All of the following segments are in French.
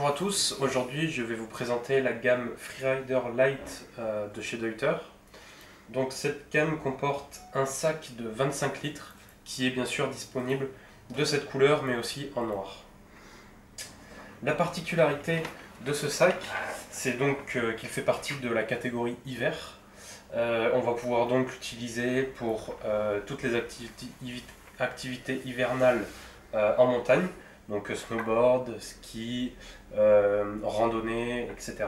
Bonjour à tous, aujourd'hui je vais vous présenter la gamme Freerider Lite de chez Deuter. Donc cette gamme comporte un sac de 25 litres qui est bien sûr disponible de cette couleur mais aussi en noir. La particularité de ce sac, c'est donc qu'il fait partie de la catégorie hiver. On va pouvoir donc l'utiliser pour toutes les activités hivernales en montagne. Donc snowboard, ski, randonnée, etc.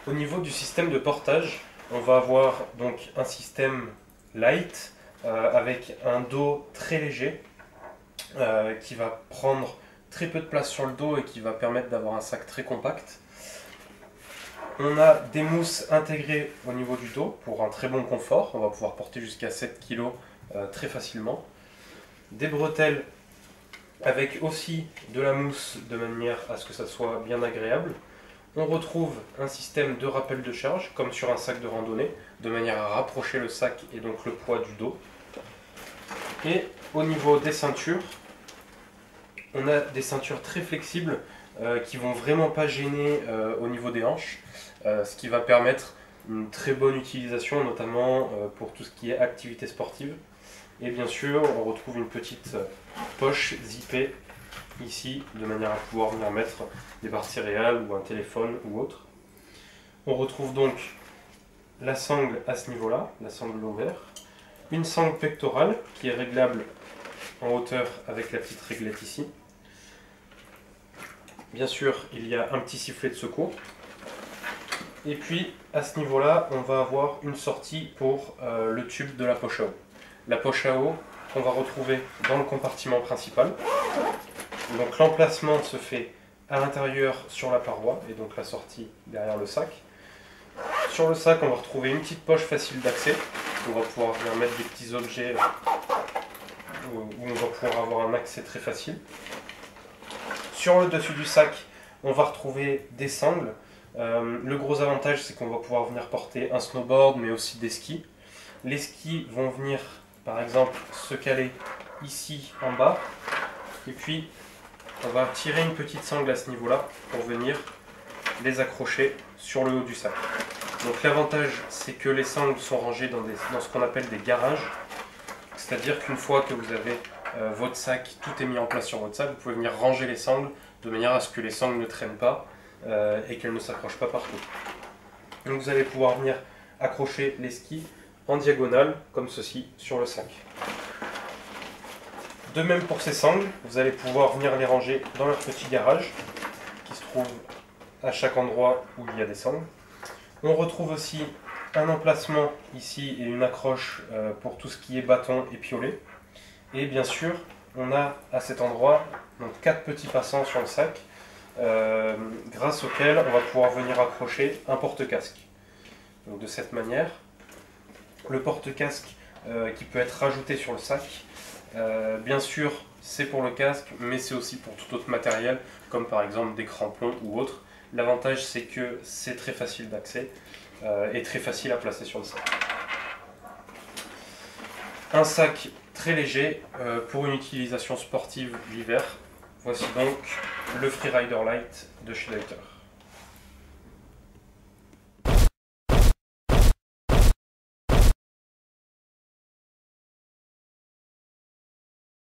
Au niveau du système de portage, on va avoir donc un système light avec un dos très léger qui va prendre très peu de place sur le dos et qui va permettre d'avoir un sac très compact. On a des mousses intégrées au niveau du dos pour un très bon confort. On va pouvoir porter jusqu'à 7 kg très facilement. Des bretelles avec aussi de la mousse de manière à ce que ça soit bien agréable. On retrouve un système de rappel de charge comme sur un sac de randonnée de manière à rapprocher le sac et donc le poids du dos. Et au niveau des ceintures, on a des ceintures très flexibles qui vont vraiment pas gêner au niveau des hanches, ce qui va permettre une très bonne utilisation notamment pour tout ce qui est activité sportive. Et bien sûr, on retrouve une petite poche zippée ici, de manière à pouvoir venir mettre des barres céréales ou un téléphone ou autre. On retrouve donc la sangle à ce niveau-là, la sangle lombaire, une sangle pectorale qui est réglable en hauteur avec la petite réglette ici. Bien sûr, il y a un petit sifflet de secours. Et puis, à ce niveau-là, on va avoir une sortie pour le tube de la poche à eau. La poche à eau qu'on va retrouver dans le compartiment principal. Donc l'emplacement se fait à l'intérieur sur la paroi et donc la sortie derrière le sac. Sur le sac, on va retrouver une petite poche facile d'accès. On va pouvoir venir mettre des petits objets où on va pouvoir avoir un accès très facile. Sur le dessus du sac, on va retrouver des sangles. Le gros avantage, c'est qu'on va pouvoir venir porter un snowboard mais aussi des skis. Les skis vont venir par exemple se caler ici en bas et puis on va tirer une petite sangle à ce niveau là pour venir les accrocher sur le haut du sac. Donc l'avantage, c'est que les sangles sont rangées dans ce qu'on appelle des garages, c'est à dire qu'une fois que vous avez votre sac, tout est mis en place sur votre sac, vous pouvez venir ranger les sangles de manière à ce que les sangles ne traînent pas et qu'elles ne s'accrochent pas partout. Donc vous allez pouvoir venir accrocher les skis en diagonale, comme ceci, sur le sac. De même pour ces sangles, vous allez pouvoir venir les ranger dans leur petit garage, qui se trouve à chaque endroit où il y a des sangles. On retrouve aussi un emplacement ici et une accroche pour tout ce qui est bâton et piolet. Et bien sûr, on a à cet endroit donc 4 petits passants sur le sac, grâce auxquels on va pouvoir venir accrocher un porte-casque. Donc de cette manière, le porte-casque qui peut être rajouté sur le sac, bien sûr c'est pour le casque mais c'est aussi pour tout autre matériel comme par exemple des crampons ou autre. L'avantage c'est que c'est très facile d'accès et très facile à placer sur le sac. Un sac très léger pour une utilisation sportive l'hiver. Voici donc le Freerider Lite de chez Deuter.